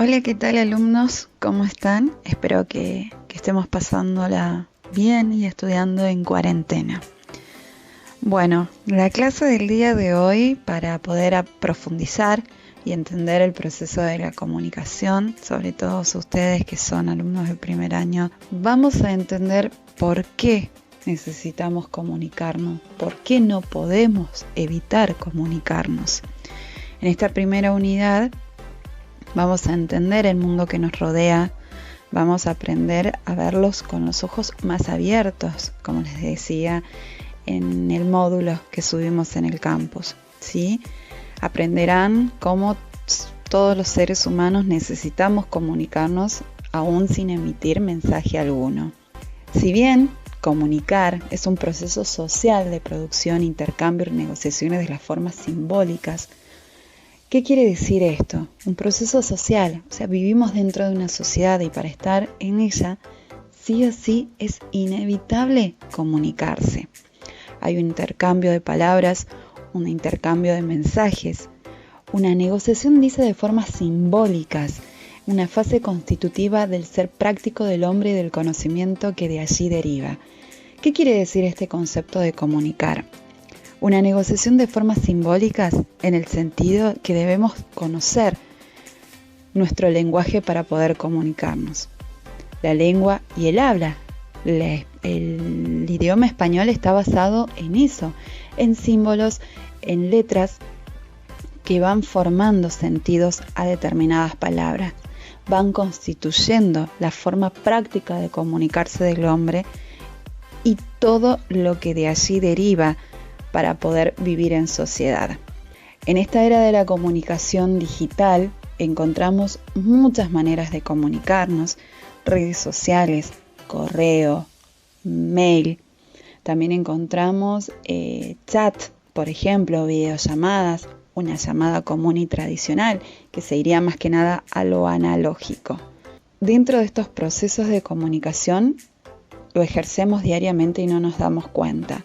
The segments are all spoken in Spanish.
Hola, ¿qué tal alumnos? ¿Cómo están? Espero que estemos pasándola bien y estudiando en cuarentena. Bueno, la clase del día de hoy, para poder profundizar y entender el proceso de la comunicación, sobre todo ustedes que son alumnos del primer año, vamos a entender por qué necesitamos comunicarnos, por qué no podemos evitar comunicarnos. En esta primera unidad vamos a entender el mundo que nos rodea, vamos a aprender a verlos con los ojos más abiertos, como les decía en el módulo que subimos en el campus, ¿sí? Aprenderán cómo todos los seres humanos necesitamos comunicarnos aún sin emitir mensaje alguno. Si bien comunicar es un proceso social de producción, intercambio y negociaciones de las formas simbólicas, ¿qué quiere decir esto? Un proceso social, o sea, vivimos dentro de una sociedad y para estar en ella, sí o sí es inevitable comunicarse. Hay un intercambio de palabras, un intercambio de mensajes, una negociación dice de formas simbólicas, una fase constitutiva del ser práctico del hombre y del conocimiento que de allí deriva. ¿Qué quiere decir este concepto de comunicar? Una negociación de formas simbólicas en el sentido que debemos conocer nuestro lenguaje para poder comunicarnos. La lengua y el habla. El idioma español está basado en eso, en símbolos, en letras que van formando sentidos a determinadas palabras, van constituyendo la forma práctica de comunicarse del hombre y todo lo que de allí deriva para poder vivir en sociedad. En esta era de la comunicación digital encontramos muchas maneras de comunicarnos, redes sociales, correo, mail. También encontramos chat, por ejemplo, videollamadas, una llamada común y tradicional que se iría más que nada a lo analógico. Dentro de estos procesos de comunicación lo ejercemos diariamente y no nos damos cuenta.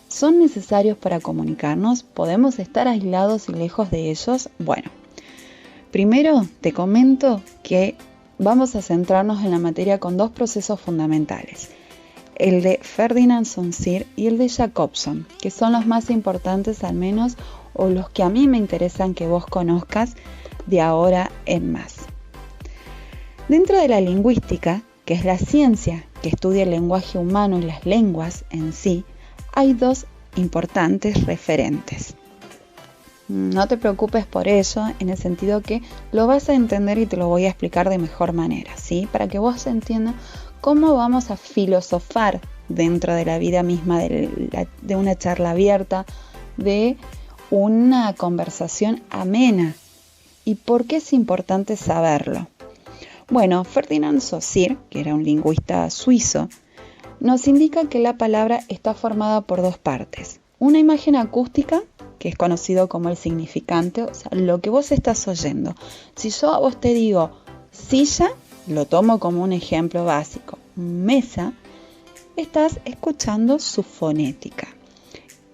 ¿Son necesarios para comunicarnos? ¿Podemos estar aislados y lejos de ellos? Bueno, primero te comento que vamos a centrarnos en la materia con dos procesos fundamentales, el de Ferdinand Saussure y el de Jacobson, que son los más importantes al menos o los que a mí me interesan que vos conozcas de ahora en más. Dentro de la lingüística, que es la ciencia que estudia el lenguaje humano y las lenguas en sí, hay dos importantes referentes. No te preocupes por eso, en el sentido que lo vas a entender y te lo voy a explicar de mejor manera, ¿sí? Para que vos entiendas cómo vamos a filosofar dentro de la vida misma de una charla abierta, de una conversación amena. ¿Y por qué es importante saberlo? Bueno, Ferdinand Saussure, que era un lingüista suizo, nos indica que la palabra está formada por dos partes. Una imagen acústica, que es conocido como el significante, o sea, lo que vos estás oyendo. Si yo a vos te digo silla, lo tomo como un ejemplo básico. Mesa, estás escuchando su fonética.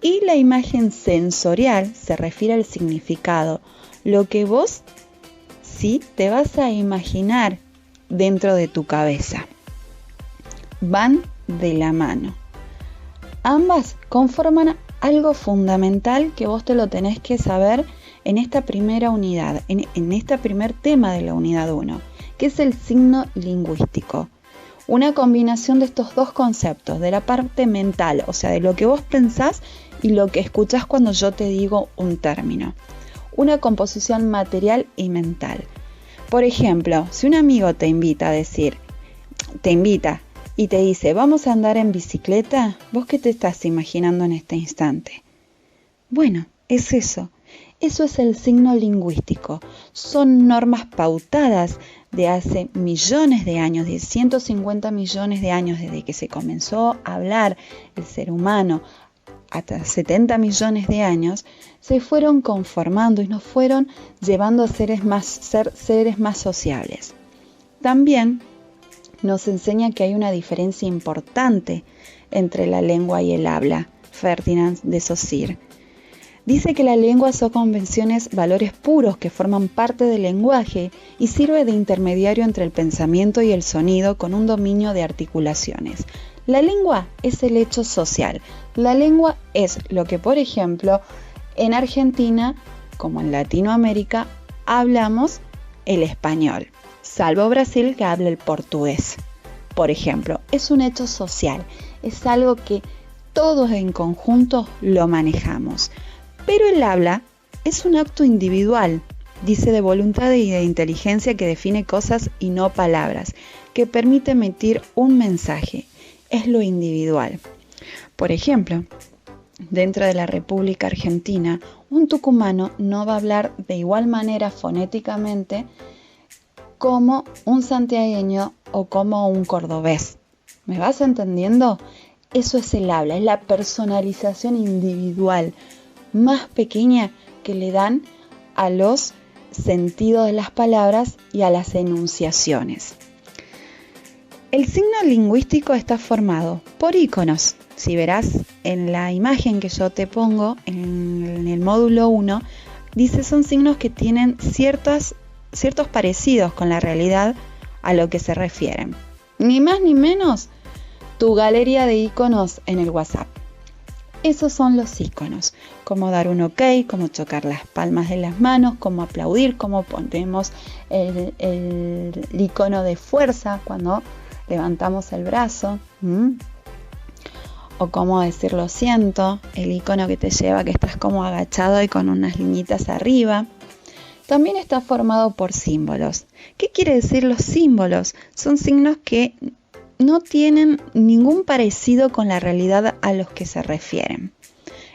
Y la imagen sensorial se refiere al significado, lo que vos sí te vas a imaginar dentro de tu cabeza. Van de la mano. Ambas conforman algo fundamental que vos te lo tenés que saber en esta primera unidad, en este primer tema de la unidad 1, que es el signo lingüístico. Una combinación de estos dos conceptos, de la parte mental, o sea, de lo que vos pensás y lo que escuchás cuando yo te digo un término. Una composición material y mental. Por ejemplo, si un amigo te invita y te dice, vamos a andar en bicicleta, ¿vos qué te estás imaginando en este instante? Bueno, es eso. Eso es el signo lingüístico. Son normas pautadas de hace millones de años, de 150 millones de años desde que se comenzó a hablar el ser humano, hasta 70 millones de años, se fueron conformando y nos fueron llevando a ser seres más sociables. También nos enseña que hay una diferencia importante entre la lengua y el habla, Ferdinand de Saussure. Dice que la lengua son convenciones, valores puros que forman parte del lenguaje y sirve de intermediario entre el pensamiento y el sonido con un dominio de articulaciones. La lengua es el hecho social. La lengua es lo que, por ejemplo, en Argentina, como en Latinoamérica, hablamos el español, salvo Brasil que habla el portugués. Por ejemplo, es un hecho social, es algo que todos en conjunto lo manejamos. Pero el habla es un acto individual, dice, de voluntad y de inteligencia que define cosas y no palabras, que permite emitir un mensaje. Es lo individual. Por ejemplo, dentro de la República Argentina, un tucumano no va a hablar de igual manera fonéticamente como un santiagueño o como un cordobés. ¿Me vas entendiendo? Eso es el habla, es la personalización individual más pequeña que le dan a los sentidos de las palabras y a las enunciaciones. El signo lingüístico está formado por iconos. Si verás en la imagen que yo te pongo en el módulo 1, dice son signos que tienen ciertos parecidos con la realidad a lo que se refieren. Ni más ni menos tu galería de iconos en el WhatsApp. Esos son los iconos, como dar un ok, como chocar las palmas de las manos, como aplaudir, como ponemos el icono de fuerza cuando levantamos el brazo, o como decir lo siento, el icono que te lleva que estás como agachado y con unas liñitas arriba. También está formado por símbolos. ¿Qué quiere decir los símbolos? Son signos que no tienen ningún parecido con la realidad a los que se refieren.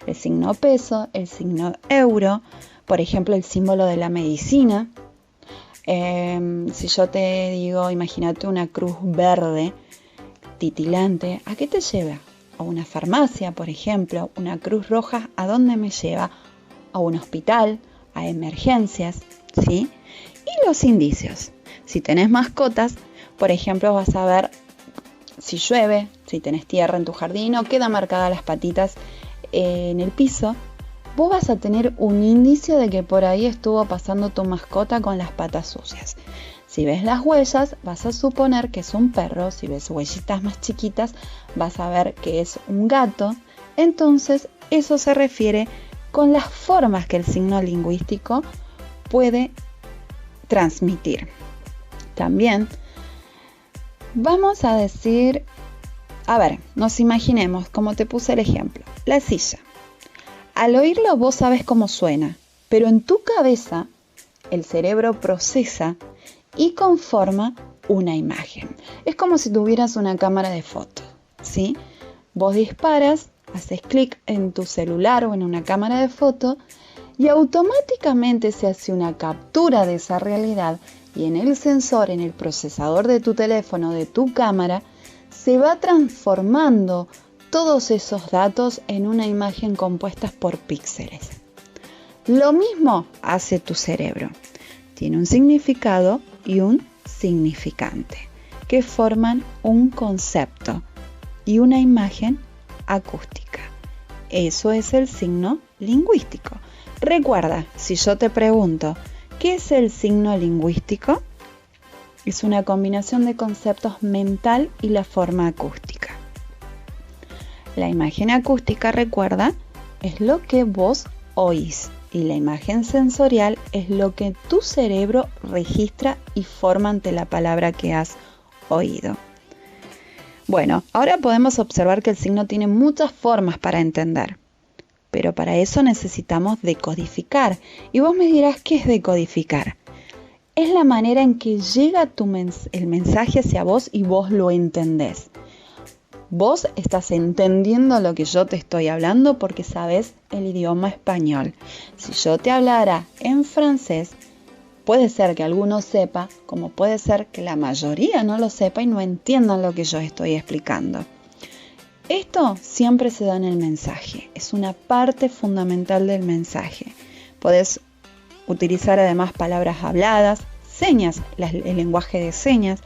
El signo peso, el signo euro, por ejemplo el símbolo de la medicina. Si yo te digo, imagínate una cruz verde titilante, ¿a qué te lleva? A una farmacia, por ejemplo. Una cruz roja, ¿a dónde me lleva? A un hospital, a emergencias, ¿sí? Y los indicios. Si tenés mascotas, por ejemplo, vas a ver si llueve, si tenés tierra en tu jardín o quedan marcadas las patitas en el piso, vos vas a tener un indicio de que por ahí estuvo pasando tu mascota con las patas sucias. Si ves las huellas, vas a suponer que es un perro. Si ves huellitas más chiquitas, vas a ver que es un gato. Entonces, eso se refiere con las formas que el signo lingüístico puede transmitir. También vamos a decir, nos imaginemos, como te puse el ejemplo, la silla. Al oírlo vos sabes cómo suena, pero en tu cabeza el cerebro procesa y conforma una imagen. Es como si tuvieras una cámara de fotos, ¿sí? Vos disparas, haces clic en tu celular o en una cámara de foto y automáticamente se hace una captura de esa realidad y en el sensor, en el procesador de tu teléfono, de tu cámara, se va transformando todos esos datos en una imagen compuesta por píxeles. Lo mismo hace tu cerebro. Tiene un significado y un significante que forman un concepto y una imagen acústica. Eso es el signo lingüístico. Recuerda, si yo te pregunto, ¿qué es el signo lingüístico? Es una combinación de conceptos mental y la forma acústica. La imagen acústica, recuerda, es lo que vos oís y la imagen sensorial es lo que tu cerebro registra y forma ante la palabra que has oído. Bueno, ahora podemos observar que el signo tiene muchas formas para entender, pero para eso necesitamos decodificar. Y vos me dirás, ¿qué es decodificar? Es la manera en que llega el mensaje hacia vos y vos lo entendés. Vos estás entendiendo lo que yo te estoy hablando porque sabes el idioma español. Si yo te hablara en francés, puede ser que alguno sepa, como puede ser que la mayoría no lo sepa y no entiendan lo que yo estoy explicando. Esto siempre se da en el mensaje, es una parte fundamental del mensaje. Podés utilizar además palabras habladas, señas, el lenguaje de señas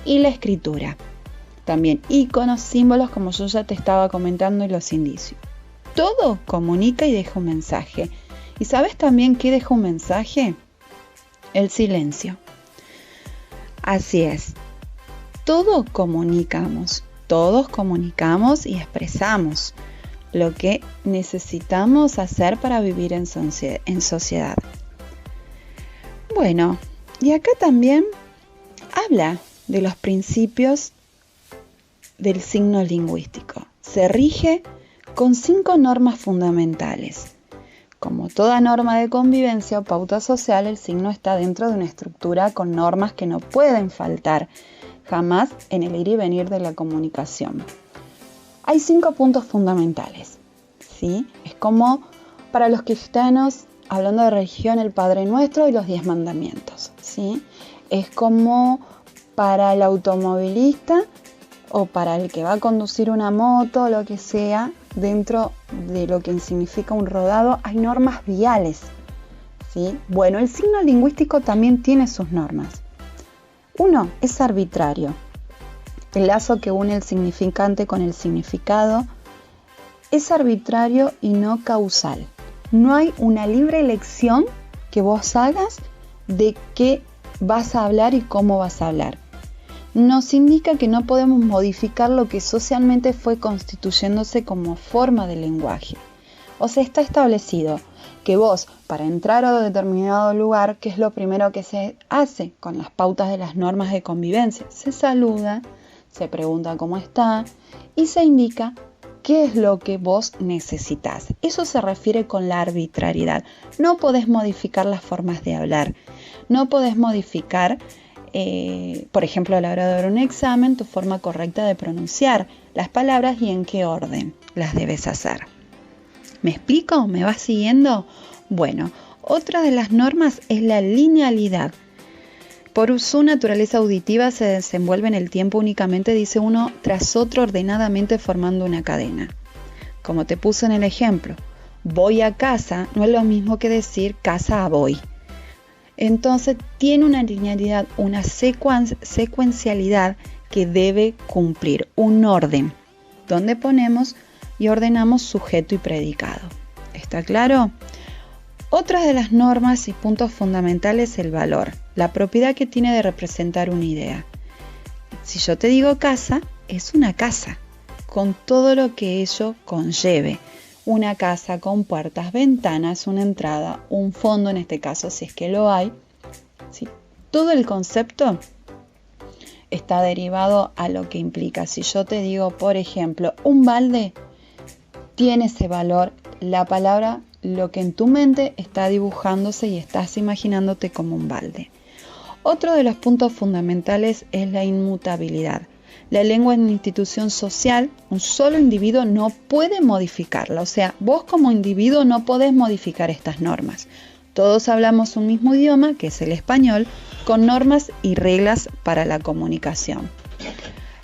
y la escritura. También iconos, símbolos, como yo ya te estaba comentando, y los indicios. Todo comunica y deja un mensaje. ¿Y sabes también qué deja un mensaje? El silencio. Así es. Todos comunicamos y expresamos lo que necesitamos hacer para vivir en sociedad. Bueno, y acá también habla de los principios del signo lingüístico. Se rige con 5 normas fundamentales. Como toda norma de convivencia o pauta social, el signo está dentro de una estructura con normas que no pueden faltar jamás en el ir y venir de la comunicación. Hay 5 puntos fundamentales, ¿sí? Es como para los cristianos, hablando de religión, el Padre Nuestro y los 10 mandamientos, ¿sí? Es como para el automovilista o para el que va a conducir una moto o lo que sea, dentro de lo que significa un rodado, hay normas viales, ¿sí? Bueno, el signo lingüístico también tiene sus normas. 1. Es arbitrario. El lazo que une el significante con el significado es arbitrario y no causal. No hay una libre elección que vos hagas de qué vas a hablar y cómo vas a hablar. Nos indica que no podemos modificar lo que socialmente fue constituyéndose como forma de lenguaje. O sea, está establecido que vos, para entrar a determinado lugar, ¿qué es lo primero que se hace con las pautas de las normas de convivencia? Se saluda, se pregunta cómo está y se indica qué es lo que vos necesitas. Eso se refiere con la arbitrariedad. No podés modificar las formas de hablar. No podés modificar, por ejemplo, a la hora de dar un examen, tu forma correcta de pronunciar las palabras y en qué orden las debes hacer. ¿Me explico? ¿Me vas siguiendo? Bueno, otra de las normas es la linealidad. Por su naturaleza auditiva se desenvuelve en el tiempo únicamente, dice uno tras otro, ordenadamente formando una cadena. Como te puse en el ejemplo, voy a casa no es lo mismo que decir casa a voy. Entonces tiene una linealidad, una secuencialidad que debe cumplir, un orden, donde ponemos y ordenamos sujeto y predicado. ¿Está claro? Otra de las normas y puntos fundamentales es el valor, la propiedad que tiene de representar una idea. Si yo te digo casa, es una casa, con todo lo que ello conlleve. Una casa con puertas, ventanas, una entrada, un fondo en este caso, si es que lo hay. ¿Sí? Todo el concepto está derivado a lo que implica. Si yo te digo, por ejemplo, un balde, tiene ese valor, la palabra, lo que en tu mente está dibujándose y estás imaginándote como un balde. Otro de los puntos fundamentales es la inmutabilidad. La lengua es una institución social, un solo individuo no puede modificarla. O sea, vos como individuo no podés modificar estas normas. Todos hablamos un mismo idioma, que es el español, con normas y reglas para la comunicación.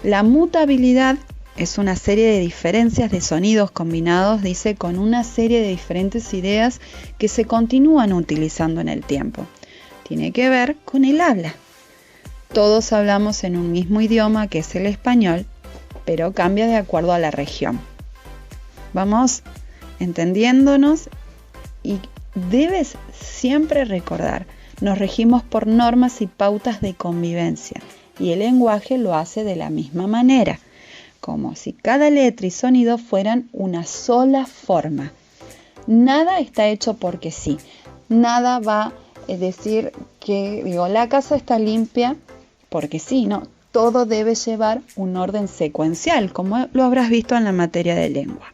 La mutabilidad es una serie de diferencias de sonidos combinados, dice, con una serie de diferentes ideas que se continúan utilizando en el tiempo. Tiene que ver con el habla. Todos hablamos en un mismo idioma, que es el español, pero cambia de acuerdo a la región. Vamos entendiéndonos y debes siempre recordar, nos regimos por normas y pautas de convivencia y el lenguaje lo hace de la misma manera, como si cada letra y sonido fueran una sola forma. Nada está hecho porque sí, nada va a decir que, la casa está limpia porque sí, no, todo debe llevar un orden secuencial, como lo habrás visto en la materia de lengua.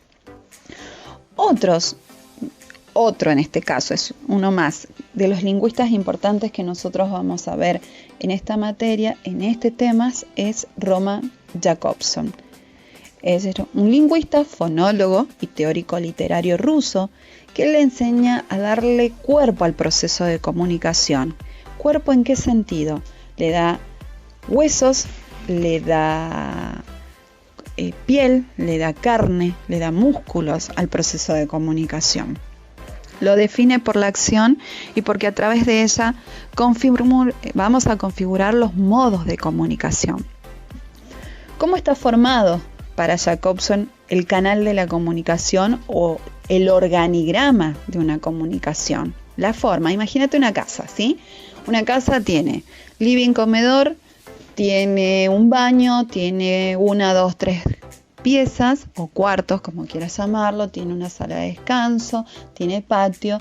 Otro en este caso, es uno más, de los lingüistas importantes que nosotros vamos a ver en esta materia, en este tema, es Roman Jakobson. Es un lingüista, fonólogo y teórico literario ruso que le enseña a darle cuerpo al proceso de comunicación. ¿Cuerpo en qué sentido? Le da huesos, le da piel, le da carne, le da músculos al proceso de comunicación. Lo define por la acción y porque a través de ella vamos a configurar los modos de comunicación. ¿Cómo está formado para Jacobson el canal de la comunicación o el organigrama de una comunicación. La forma, imagínate una casa, ¿sí? Una casa tiene living, comedor, tiene un baño, tiene 1, 2, 3 piezas o cuartos, como quieras llamarlo, tiene una sala de descanso, tiene patio.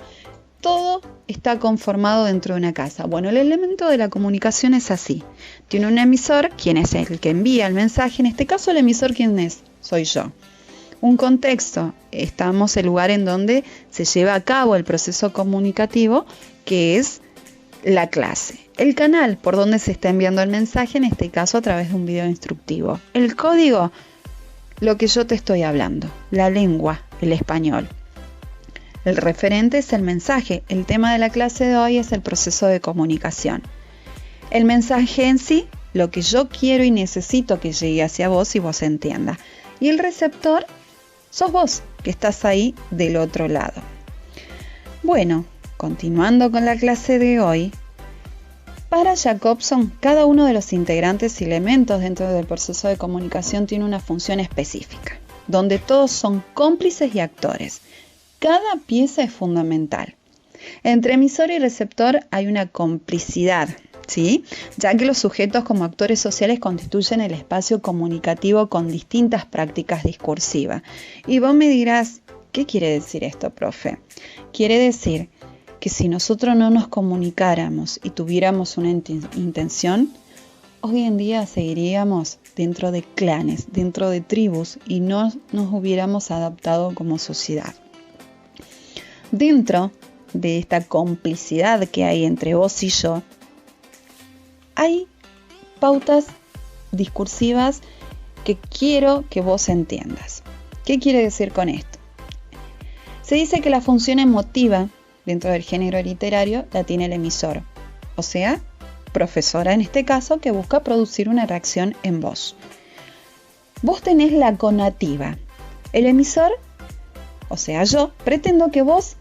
Todo está conformado dentro de una casa. Bueno, el elemento de la comunicación es así. Tiene un emisor, quien es el que envía el mensaje. En este caso, el emisor, ¿quién es? Soy yo. Un contexto, estamos en el lugar en donde se lleva a cabo el proceso comunicativo, que es la clase. El canal por donde se está enviando el mensaje, en este caso a través de un video instructivo. El código, lo que yo te estoy hablando, la lengua, el español. El referente es el mensaje. El tema de la clase de hoy es el proceso de comunicación. El mensaje en sí, lo que yo quiero y necesito que llegue hacia vos y vos entiendas. Y el receptor, sos vos, que estás ahí del otro lado. Bueno, continuando con la clase de hoy, para Jacobson, cada uno de los integrantes y elementos dentro del proceso de comunicación tiene una función específica, donde todos son cómplices y actores. Cada pieza es fundamental. Entre emisor y receptor hay una complicidad, ¿sí? Ya que los sujetos como actores sociales constituyen el espacio comunicativo con distintas prácticas discursivas. Y vos me dirás, ¿qué quiere decir esto, profe? Quiere decir que si nosotros no nos comunicáramos y tuviéramos una intención, hoy en día seguiríamos dentro de clanes, dentro de tribus y no nos hubiéramos adaptado como sociedad. Dentro de esta complicidad que hay entre vos y yo, hay pautas discursivas que quiero que vos entiendas. ¿Qué quiere decir con esto? Se dice que la función emotiva dentro del género literario la tiene el emisor, o sea, profesora en este caso, que busca producir una reacción en vos. Vos tenés la conativa. El emisor, o sea yo, pretendo que vos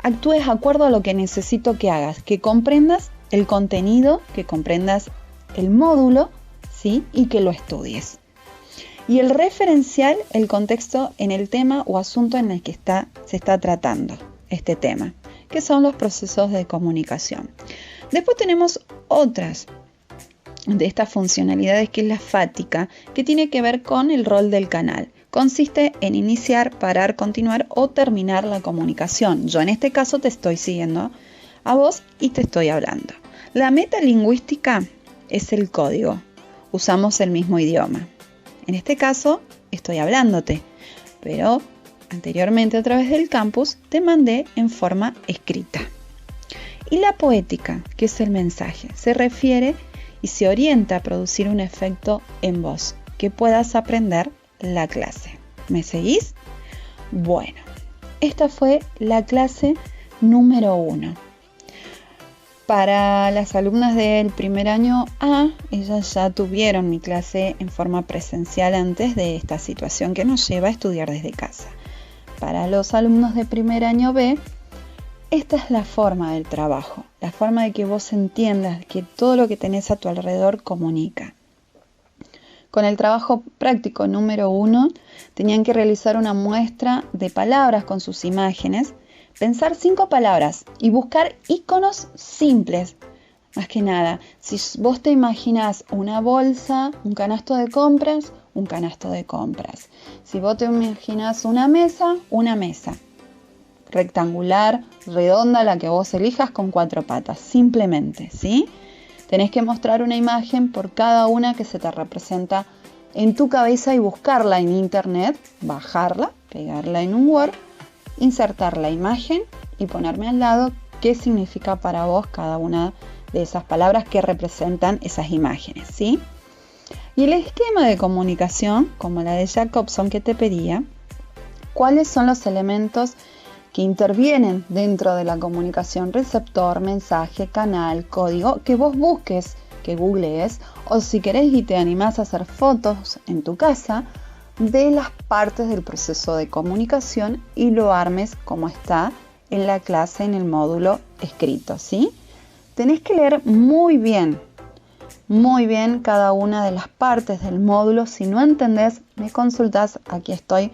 actúes de acuerdo a lo que necesito que hagas, que comprendas el contenido, que comprendas el módulo, ¿sí? Y que lo estudies. Y el referencial, el contexto en el tema o asunto en el que se está tratando este tema, que son los procesos de comunicación. Después tenemos otras de estas funcionalidades, que es la fática, que tiene que ver con el rol del canal. Consiste en iniciar, parar, continuar o terminar la comunicación. Yo en este caso te estoy siguiendo a vos y te estoy hablando. La metalingüística es el código. Usamos el mismo idioma. En este caso estoy hablándote, pero anteriormente a través del campus te mandé en forma escrita. Y la poética, que es el mensaje, se refiere y se orienta a producir un efecto en vos, que puedas aprender la clase. ¿Me seguís? Bueno, esta fue la clase número 1. Para las alumnas del primer año A, ellas ya tuvieron mi clase en forma presencial antes de esta situación que nos lleva a estudiar desde casa. Para los alumnos de primer año B, esta es la forma del trabajo, la forma de que vos entiendas que todo lo que tenés a tu alrededor comunica. Con el trabajo práctico número 1, tenían que realizar una muestra de palabras con sus imágenes, pensar 5 palabras y buscar iconos simples. Más que nada, si vos te imaginas una bolsa, un canasto de compras, un canasto de compras. Si vos te imaginas una mesa rectangular, redonda, la que vos elijas, con 4 patas, simplemente, ¿sí? Tenés que mostrar una imagen por cada una que se te representa en tu cabeza y buscarla en internet, bajarla, pegarla en un Word, insertar la imagen y ponerme al lado qué significa para vos cada una de esas palabras que representan esas imágenes, ¿sí? Y el esquema de comunicación, como la de Jacobson que te pedía, ¿cuáles son los elementos que intervienen dentro de la comunicación? Receptor, mensaje, canal, código, que vos busques, que googlees, o si querés y te animás a hacer fotos en tu casa de las partes del proceso de comunicación y lo armes como está en la clase, en el módulo escrito, ¿sí? Tenés que leer muy bien muy bien cada una de las partes del módulo. Si no entendés, me consultás, aquí estoy